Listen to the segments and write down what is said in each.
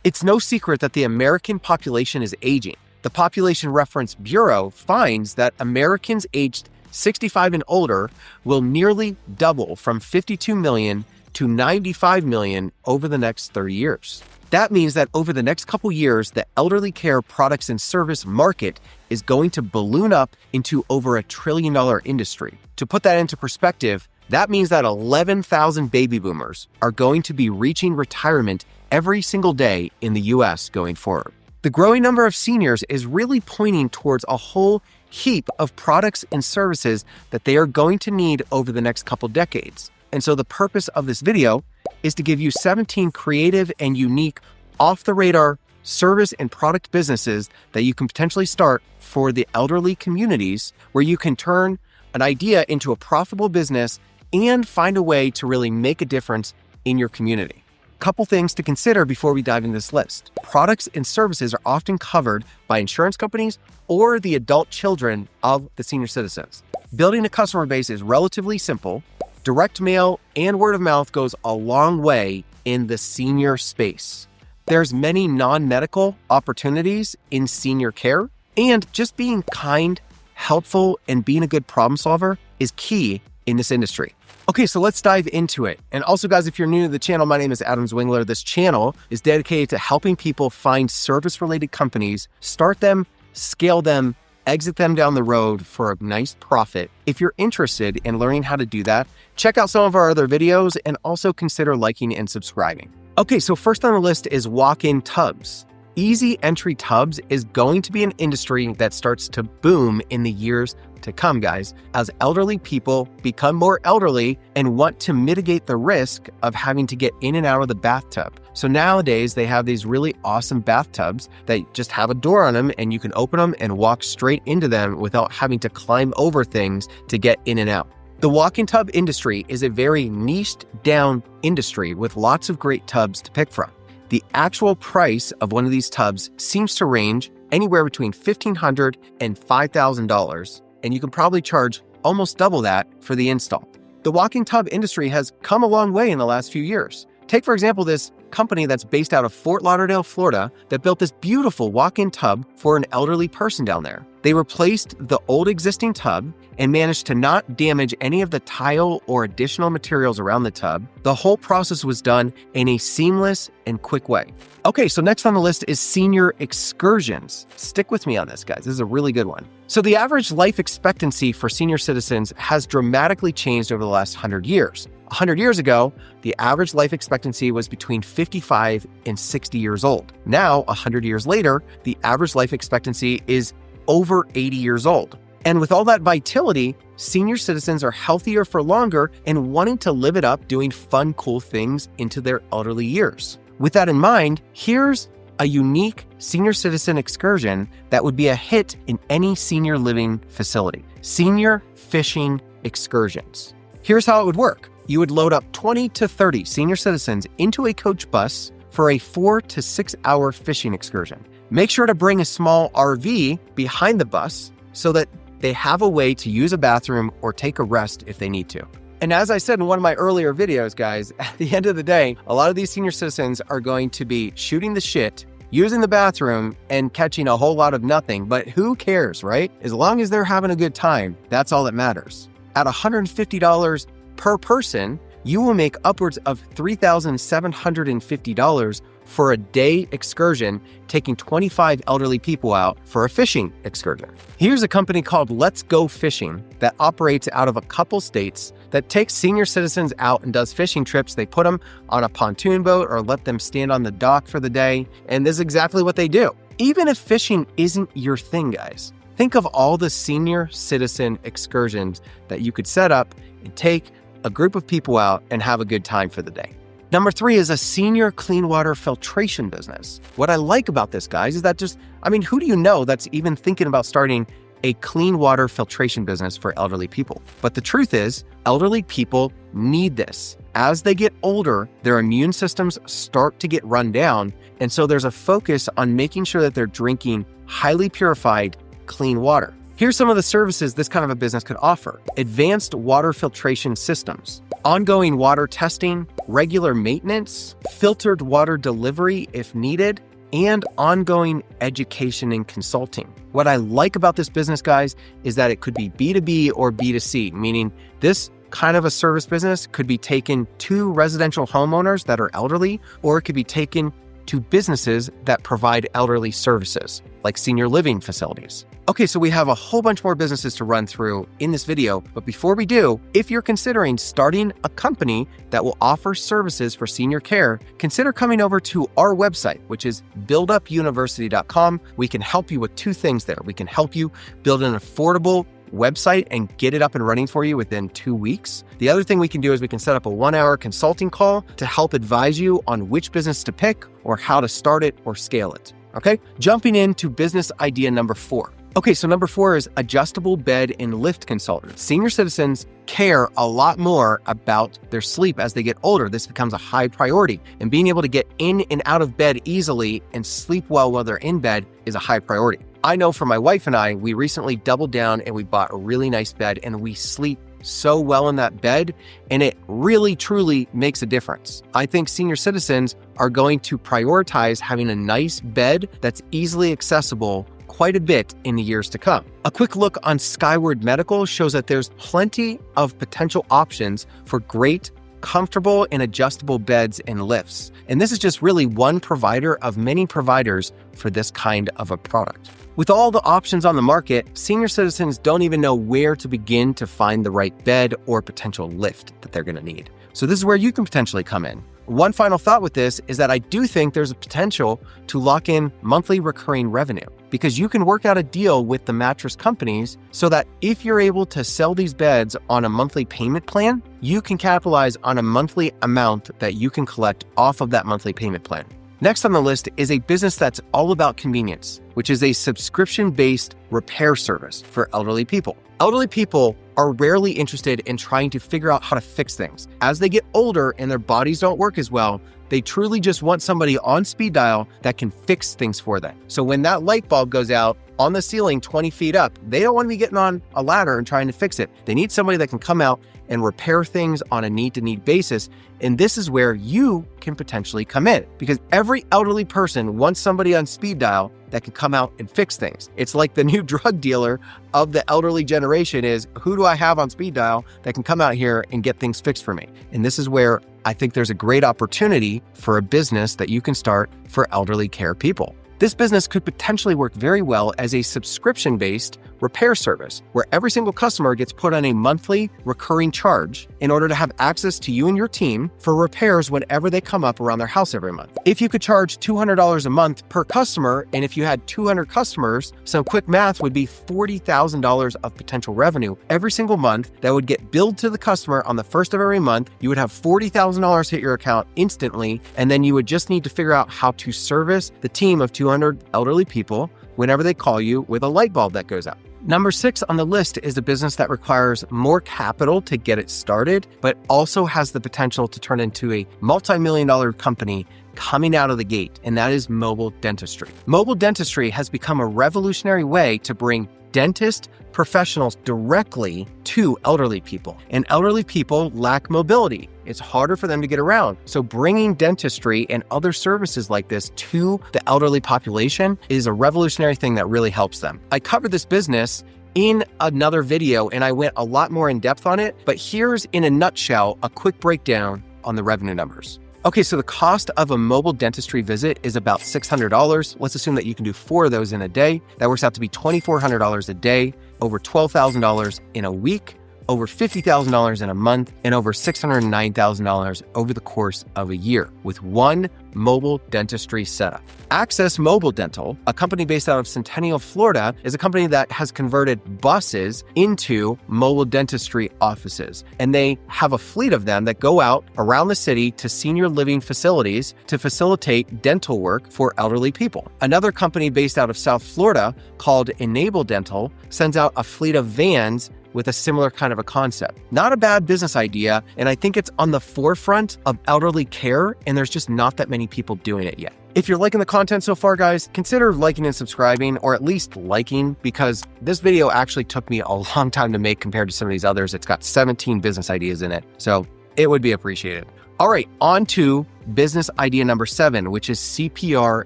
It's no secret that the American population is aging. The Population Reference Bureau finds that Americans aged 65 and older will nearly double from 52 million to 95 million over the next 30 years. That means that over the next couple years, the elderly care products and service market is going to balloon up into over $1 trillion industry. To put that into perspective, that means that 11,000 baby boomers are going to be reaching retirement every single day in the US going forward. The growing number of seniors is really pointing towards a whole heap of products and services that they are going to need over the next couple decades. And so the purpose of this video is to give you 17 creative and unique off-the-radar service and product businesses that you can potentially start for the elderly communities, where you can turn an idea into a profitable business and find a way to really make a difference in your community. Couple things to consider before we dive into this list. Products and services are often covered by insurance companies or the adult children of the senior citizens. Building a customer base is relatively simple. Direct mail and word of mouth goes a long way in the senior space. There's many non-medical opportunities in senior care, and just being kind, helpful, and being a good problem solver is key in this industry. Okay, so let's dive into it. And also, guys, if you're new to the channel, my name is Adam Zwingler. This channel is dedicated to helping people find service-related companies, start them, scale them, exit them down the road for a nice profit. If you're interested in learning how to do that, check out some of our other videos and also consider liking and subscribing. Okay, so first on the list is walk-in tubs. Easy entry tubs is going to be an industry that starts to boom in the years to come, guys, as elderly people become more elderly and want to mitigate the risk of having to get in and out of the bathtub. So nowadays they have these really awesome bathtubs that just have a door on them and you can open them and walk straight into them without having to climb over things to get in and out. The walk-in tub industry is a very niched down industry with lots of great tubs to pick from. The actual price of one of these tubs seems to range anywhere between $1,500 and $5,000, and you can probably charge almost double that for the install. The walk-in tub industry has come a long way in the last few years. Take, for example, this company that's based out of Fort Lauderdale, Florida, that built this beautiful walk-in tub for an elderly person down there. They replaced the old existing tub and managed to not damage any of the tile or additional materials around the tub. The whole process was done in a seamless and quick way. Okay, so next on the list is senior excursions. Stick with me on this, guys. This is a really good one. So the average life expectancy for senior citizens has dramatically changed over the last 100 years. 100 years ago, the average life expectancy was between 55 and 60 years old. Now, 100 years later, the average life expectancy is over 80 years old. And with all that vitality, senior citizens are healthier for longer and wanting to live it up doing fun, cool things into their elderly years. With that in mind, here's a unique senior citizen excursion that would be a hit in any senior living facility. Senior fishing excursions. Here's how it would work. You would load up 20 to 30 senior citizens into a coach bus for a 4 to 6 hour fishing excursion. Make sure to bring a small RV behind the bus so that they have a way to use a bathroom or take a rest if they need to. And as I said in one of my earlier videos, guys, at the end of the day, a lot of these senior citizens are going to be shooting the shit, using the bathroom, and catching a whole lot of nothing. But who cares, right? As long as they're having a good time, that's all that matters. At $150 per person, you will make upwards of $3,750 for a day excursion, taking 25 elderly people out for a fishing excursion. Here's a company called Let's Go Fishing that operates out of a couple states that takes senior citizens out and does fishing trips. They put them on a pontoon boat or let them stand on the dock for the day, and this is exactly what they do. Even if fishing isn't your thing, guys, think of all the senior citizen excursions that you could set up and take a group of people out and have a good time for the day. Number 3 is a senior clean water filtration business. What I like about this, guys, is that who do you know that's even thinking about starting a clean water filtration business for elderly people? But the truth is, elderly people need this. As they get older, their immune systems start to get run down, and so there's a focus on making sure that they're drinking highly purified, clean water. Here's some of the services this kind of a business could offer. Advanced water filtration systems, ongoing water testing, regular maintenance, filtered water delivery if needed, and ongoing education and consulting. What I like about this business, guys, is that it could be B2B or B2C, meaning this kind of a service business could be taken to residential homeowners that are elderly, or it could be taken to businesses that provide elderly services, like senior living facilities. Okay, so we have a whole bunch more businesses to run through in this video, but before we do, if you're considering starting a company that will offer services for senior care, consider coming over to our website, which is buildumuniversity.com. We can help you with two things there. We can help you build an affordable website and get it up and running for you within 2 weeks. The other thing we can do is we can set up a 1-hour consulting call to help advise you on which business to pick or how to start it or scale it. Okay, jumping into business idea number 4. Okay, so number 4 is adjustable bed and lift consultant. Senior citizens care a lot more about their sleep as they get older. This becomes a high priority, and being able to get in and out of bed easily and sleep well while they're in bed is a high priority. I know for my wife and I, we recently doubled down and we bought a really nice bed, and we sleep so well in that bed, and it really truly makes a difference. I think senior citizens are going to prioritize having a nice bed that's easily accessible quite a bit in the years to come. A quick look on Skyward Medical shows that there's plenty of potential options for great, comfortable, and adjustable beds and lifts. And this is just really one provider of many providers for this kind of a product. With all the options on the market, senior citizens don't even know where to begin to find the right bed or potential lift that they're going to need. So this is where you can potentially come in. One final thought with this is that I do think there's a potential to lock in monthly recurring revenue, because you can work out a deal with the mattress companies so that if you're able to sell these beds on a monthly payment plan, you can capitalize on a monthly amount that you can collect off of that monthly payment plan. Next on the list is a business that's all about convenience, which is a subscription-based repair service for elderly people. Elderly people are rarely interested in trying to figure out how to fix things. As they get older and their bodies don't work as well, they truly just want somebody on speed dial that can fix things for them. So when that light bulb goes out on the ceiling 20 feet up, they don't want to be getting on a ladder and trying to fix it. They need somebody that can come out and repair things on a need-to-need basis. And this is where you can potentially come in, because every elderly person wants somebody on speed dial that can come out and fix things. It's like the new drug dealer of the elderly generation is, who do I have on speed dial that can come out here and get things fixed for me? And this is where I think there's a great opportunity for a business that you can start for elderly care people. This business could potentially work very well as a subscription-based repair service where every single customer gets put on a monthly recurring charge in order to have access to you and your team for repairs whenever they come up around their house every month. If you could charge $200 a month per customer, and if you had 200 customers, some quick math would be $40,000 of potential revenue every single month that would get billed to the customer on the first of every month. You would have $40,000 hit your account instantly, and then you would just need to figure out how to service the team of 200 elderly people whenever they call you with a light bulb that goes out. Number 6 on the list is a business that requires more capital to get it started, but also has the potential to turn into a multi-million-dollar company coming out of the gate, and that is mobile dentistry. Mobile dentistry has become a revolutionary way to bring dentist professionals directly to elderly people. And elderly people lack mobility. It's harder for them to get around. So bringing dentistry and other services like this to the elderly population is a revolutionary thing that really helps them. I covered this business in another video and I went a lot more in depth on it, but here's in a nutshell a quick breakdown on the revenue numbers. Okay, so the cost of a mobile dentistry visit is about $600. Let's assume that you can do 4 of those in a day. That works out to be $2,400 a day, over $12,000 in a week, over $50,000 in a month, and over $609,000 over the course of a year with one mobile dentistry setup. Access Mobile Dental, a company based out of Centennial, Florida, is a company that has converted buses into mobile dentistry offices. And they have a fleet of them that go out around the city to senior living facilities to facilitate dental work for elderly people. Another company based out of South Florida called Enable Dental sends out a fleet of vans with a similar kind of a concept. Not a bad business idea, and I think it's on the forefront of elderly care, and there's just not that many people doing it yet. If you're liking the content so far, guys, consider liking and subscribing, or at least liking, because this video actually took me a long time to make compared to some of these others. It's got 17 business ideas in it, so it would be appreciated. All right, on to business idea number 7, which is CPR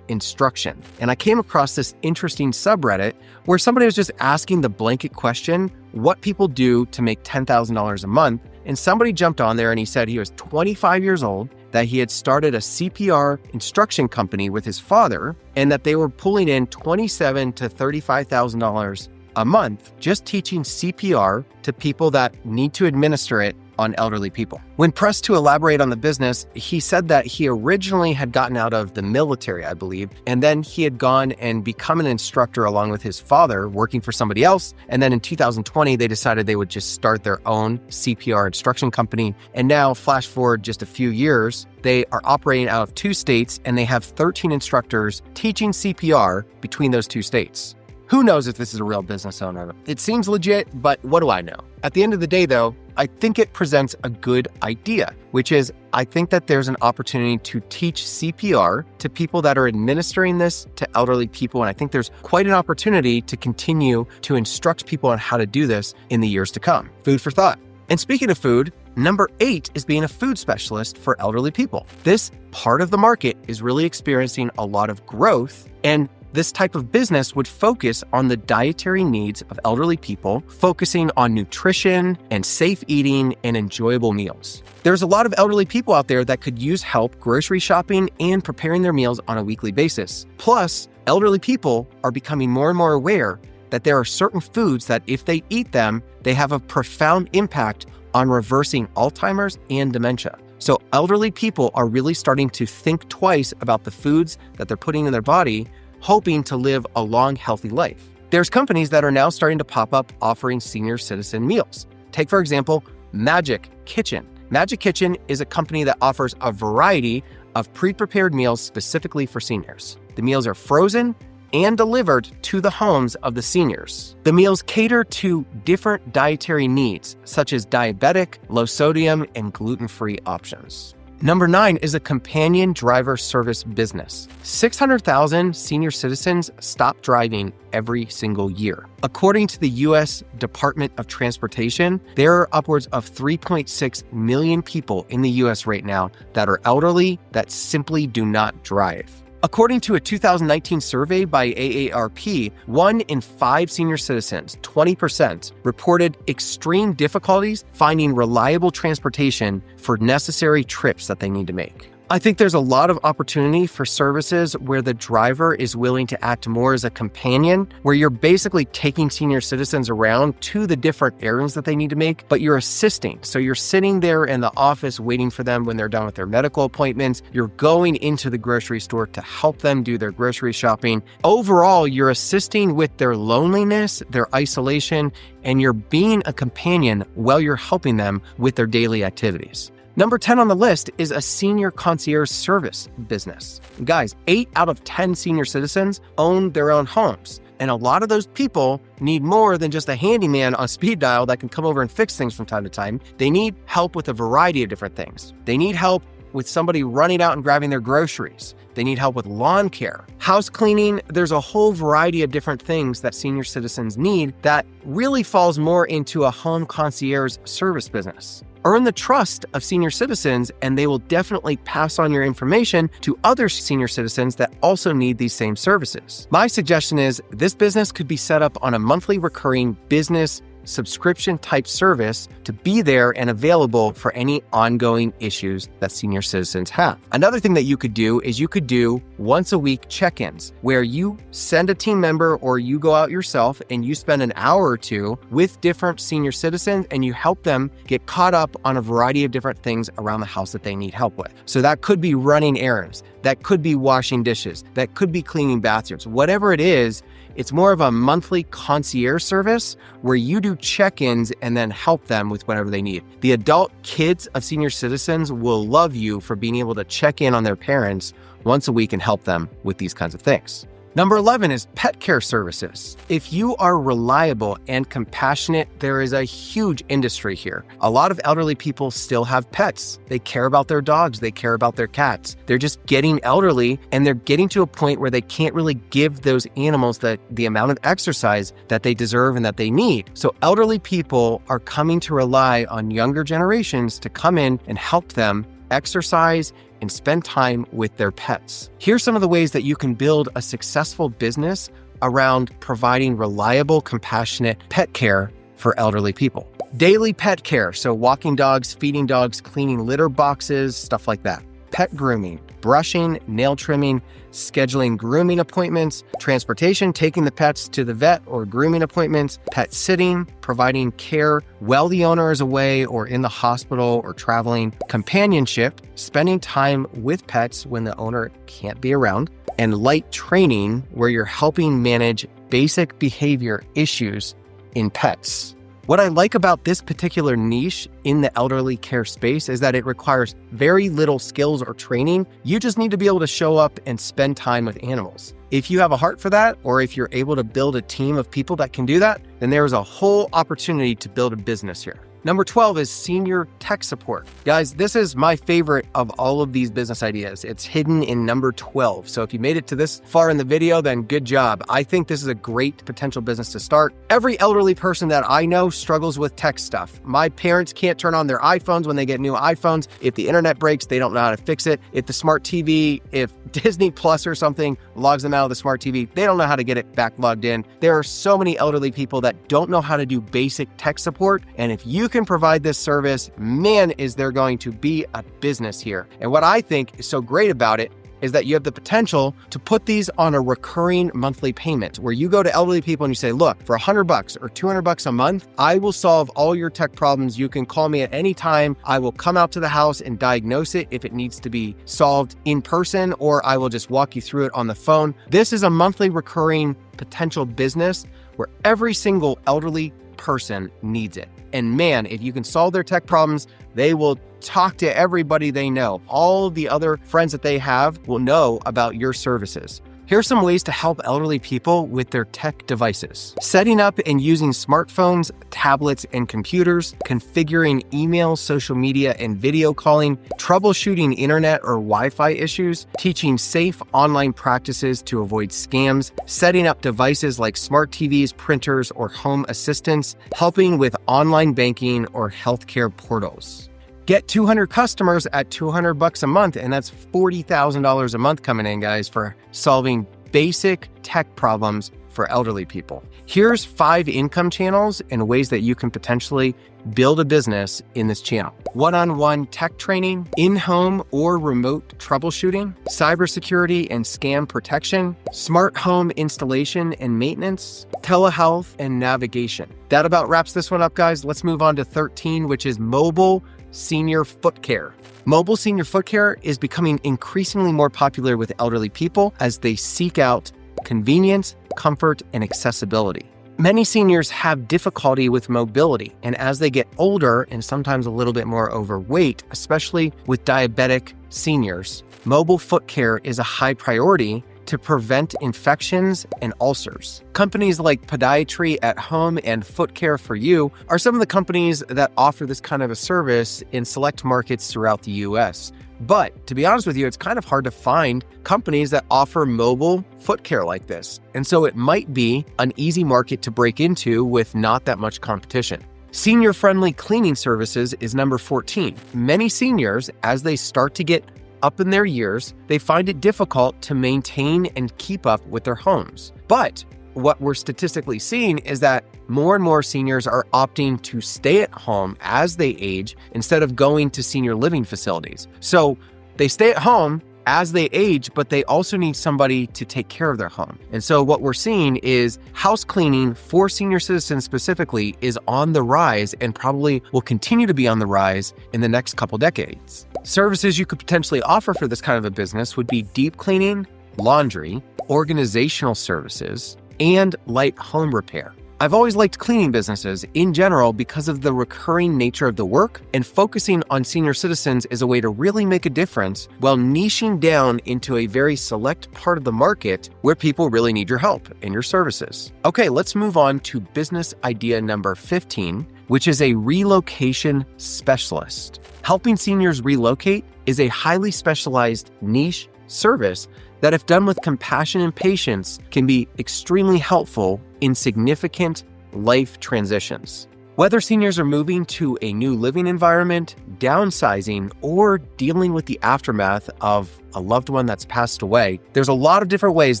Instruction. And I came across this interesting subreddit where somebody was just asking the blanket question, what people do to make $10,000 a month. And somebody jumped on there and he said he was 25 years old, that he had started a CPR instruction company with his father, and that they were pulling in $27,000 to $35,000 a month just teaching CPR to people that need to administer it on elderly people. When pressed to elaborate on the business, he said that he originally had gotten out of the military, I believe, and then he had gone and become an instructor along with his father, working for somebody else. And then in 2020, they decided they would just start their own CPR instruction company. And now, flash forward just a few years, they are operating out of 2 states and they have 13 instructors teaching CPR between those 2 states. Who knows if this is a real business owner? It seems legit, but what do I know? At the end of the day, though, I think it presents a good idea, which is I think that there's an opportunity to teach CPR to people that are administering this to elderly people. And I think there's quite an opportunity to continue to instruct people on how to do this in the years to come. Food for thought. And speaking of food, number 8 is being a food specialist for elderly people. This part of the market is really experiencing a lot of growth, and this type of business would focus on the dietary needs of elderly people, focusing on nutrition and safe eating and enjoyable meals. There's a lot of elderly people out there that could use help grocery shopping and preparing their meals on a weekly basis. Plus, elderly people are becoming more and more aware that there are certain foods that if they eat them, they have a profound impact on reversing Alzheimer's and dementia. So elderly people are really starting to think twice about the foods that they're putting in their body, hoping to live a long, healthy life. There's companies that are now starting to pop up offering senior citizen meals. Take, for example, Magic Kitchen. Magic Kitchen is a company that offers a variety of pre-prepared meals specifically for seniors. The meals are frozen and delivered to the homes of the seniors. The meals cater to different dietary needs, such as diabetic, low sodium, and gluten-free options. Number 9 is a companion driver service business. 600,000 senior citizens stop driving every single year. According to the U.S. Department of Transportation, there are upwards of 3.6 million people in the U.S. right now that are elderly that simply do not drive. According to a 2019 survey by AARP, 1 in 5 senior citizens, 20%, reported extreme difficulties finding reliable transportation for necessary trips that they need to make. I think there's a lot of opportunity for services where the driver is willing to act more as a companion, where you're basically taking senior citizens around to the different errands that they need to make, but you're assisting. So you're sitting there in the office waiting for them when they're done with their medical appointments. You're going into the grocery store to help them do their grocery shopping. Overall, you're assisting with their loneliness, their isolation, and you're being a companion while you're helping them with their daily activities. Number 10 on the list is a senior concierge service business. Guys, 8 out of 10 senior citizens own their own homes. And a lot of those people need more than just a handyman on speed dial that can come over and fix things from time to time. They need help with a variety of different things. They need help with somebody running out and grabbing their groceries. They need help with lawn care, house cleaning. There's a whole variety of different things that senior citizens need that really falls more into a home concierge service business. Earn the trust of senior citizens, and they will definitely pass on your information to other senior citizens that also need these same services. My suggestion is this business could be set up on a monthly recurring business subscription type service to be there and available for any ongoing issues that senior citizens have. Another thing that you could do is you could do once a week check-ins where you send a team member or you go out yourself and you spend an hour or two with different senior citizens and you help them get caught up on a variety of different things around the house that they need help with. So that could be running errands, that could be washing dishes, that could be cleaning bathrooms, whatever it is. It's more of a monthly concierge service where you do check-ins and then help them with whatever they need. The adult kids of senior citizens will love you for being able to check in on their parents once a week and help them with these kinds of things. Number 11 is pet care services. If you are reliable and compassionate, there is a huge industry here. A lot of elderly people still have pets. They care about their dogs. They care about their cats. They're just getting elderly and they're getting to a point where they can't really give those animals the amount of exercise that they deserve and that they need. So elderly people are coming to rely on younger generations to come in and help them exercise, and spend time with their pets. Here's some of the ways that you can build a successful business around providing reliable, compassionate pet care for elderly people. Daily pet care, so walking dogs, feeding dogs, cleaning litter boxes, stuff like that. Pet grooming, brushing, nail trimming, scheduling grooming appointments, transportation, taking the pets to the vet or grooming appointments, pet sitting, providing care while the owner is away or in the hospital or traveling, companionship, spending time with pets when the owner can't be around, and light training where you're helping manage basic behavior issues in pets. What I like about this particular niche in the elderly care space is that it requires very little skills or training. You just need to be able to show up and spend time with animals. If you have a heart for that, or if you're able to build a team of people that can do that, then there is a whole opportunity to build a business here. Number 12 is senior tech support. Guys, this is my favorite of all of these business ideas. It's hidden in number 12. So if you made it to this far in the video, then good job. I think this is a great potential business to start. Every elderly person that I know struggles with tech stuff. My parents can't turn on their iPhones when they get new iPhones. If the internet breaks, they don't know how to fix it. If the smart TV, if Disney Plus or something logs them out of the smart TV, they don't know how to get it back logged in. There are so many elderly people that don't know how to do basic tech support. And if you can provide this service, man, is there going to be a business here. And what I think is so great about it is that you have the potential to put these on a recurring monthly payment where you go to elderly people and you say, look, for $100 or $200 a month, I will solve all your tech problems. You can call me at any time. I will come out to the house and diagnose it if it needs to be solved in person, or I will just walk you through it on the phone. This is a monthly recurring potential business where every single elderly person needs it. And man, if you can solve their tech problems, they will talk to everybody they know. All the other friends that they have will know about your services. Here's some ways to help elderly people with their tech devices. Setting up and using smartphones, tablets, and computers, configuring email, social media, and video calling, troubleshooting internet or Wi-Fi issues, teaching safe online practices to avoid scams, setting up devices like smart TVs, printers, or home assistants, helping with online banking or healthcare portals. Get 200 customers at $200 a month, and that's $40,000 a month coming in, guys, for solving basic tech problems for elderly people. Here's 5 income channels and ways that you can potentially build a business in this channel. One-on-one tech training, in-home or remote troubleshooting, cybersecurity and scam protection, smart home installation and maintenance, telehealth and navigation. That about wraps this one up, guys. Let's move on to 13, which is mobile senior foot care. Mobile senior foot care is becoming increasingly more popular with elderly people as they seek out convenience, comfort, and accessibility. Many seniors have difficulty with mobility, and as they get older and sometimes a little bit more overweight, especially with diabetic seniors, mobile foot care is a high priority to prevent infections and ulcers. Companies like Podiatry at Home and Foot Care for You are some of the companies that offer this kind of a service in select markets throughout the US. But to be honest with you, it's kind of hard to find companies that offer mobile foot care like this. And so it might be an easy market to break into with not that much competition. Senior-friendly cleaning services is number 14. Many seniors, as they start to get up in their years, they find it difficult to maintain and keep up with their homes. But what we're statistically seeing is that more and more seniors are opting to stay at home as they age instead of going to senior living facilities. So they stay at home as they age, but they also need somebody to take care of their home. And so what we're seeing is house cleaning for senior citizens specifically is on the rise and probably will continue to be on the rise in the next couple decades. Services you could potentially offer for this kind of a business would be deep cleaning, laundry, organizational services, and light home repair. I've always liked cleaning businesses in general because of the recurring nature of the work, and focusing on senior citizens is a way to really make a difference while niching down into a very select part of the market where people really need your help and your services. Okay, let's move on to business idea number 15, which is a relocation specialist. Helping seniors relocate is a highly specialized niche service that, if done with compassion and patience, can be extremely helpful in significant life transitions. Whether seniors are moving to a new living environment, downsizing, or dealing with the aftermath of a loved one that's passed away, there's a lot of different ways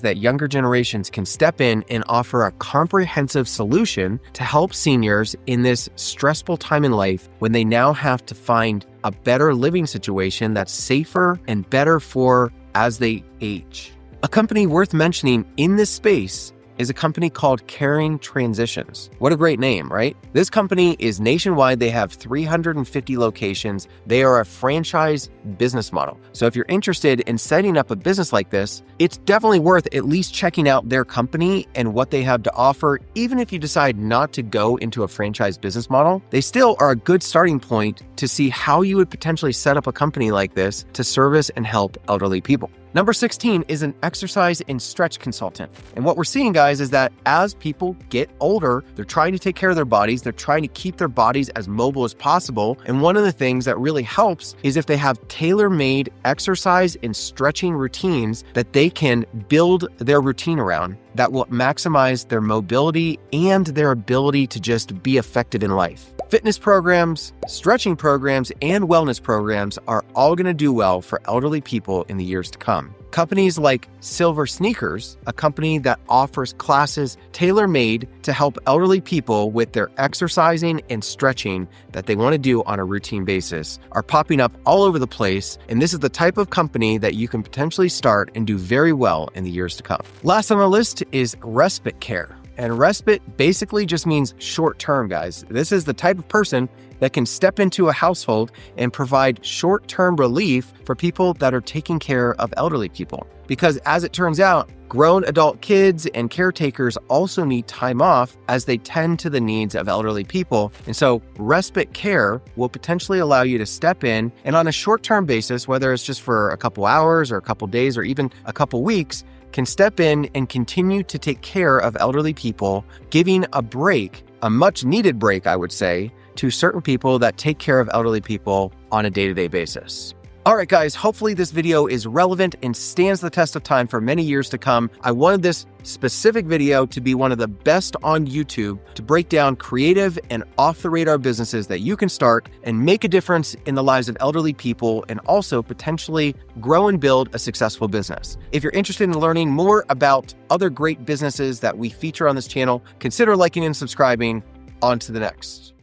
that younger generations can step in and offer a comprehensive solution to help seniors in this stressful time in life when they now have to find a better living situation that's safer and better for as they age. A company worth mentioning in this space is a company called Caring Transitions. What a great name, right? This company is nationwide. They have 350 locations. They are a franchise business model. So if you're interested in setting up a business like this, it's definitely worth at least checking out their company and what they have to offer. Even if you decide not to go into a franchise business model, they still are a good starting point to see how you would potentially set up a company like this to service and help elderly people. Number 16 is an exercise and stretch consultant. And what we're seeing, guys, is that as people get older, they're trying to take care of their bodies. They're trying to keep their bodies as mobile as possible. And one of the things that really helps is if they have tailor-made exercise and stretching routines that they can build their routine around that will maximize their mobility and their ability to just be effective in life. Fitness programs, stretching programs, and wellness programs are all going to do well for elderly people in the years to come. Companies like Silver Sneakers, a company that offers classes tailor-made to help elderly people with their exercising and stretching that they want to do on a routine basis, are popping up all over the place. And this is the type of company that you can potentially start and do very well in the years to come. Last on the list is Respite Care. And respite basically just means short-term, guys. This is the type of person that can step into a household and provide short-term relief for people that are taking care of elderly people. Because as it turns out, grown adult kids and caretakers also need time off as they tend to the needs of elderly people. And so respite care will potentially allow you to step in and on a short-term basis, whether it's just for a couple hours or a couple days or even a couple weeks, can step in and continue to take care of elderly people, giving a break, a much needed break, I would say, to certain people that take care of elderly people on a day-to-day basis. All right, guys, hopefully this video is relevant and stands the test of time for many years to come. I wanted this specific video to be one of the best on YouTube to break down creative and off-the-radar businesses that you can start and make a difference in the lives of elderly people and also potentially grow and build a successful business. If you're interested in learning more about other great businesses that we feature on this channel, consider liking and subscribing. On to the next.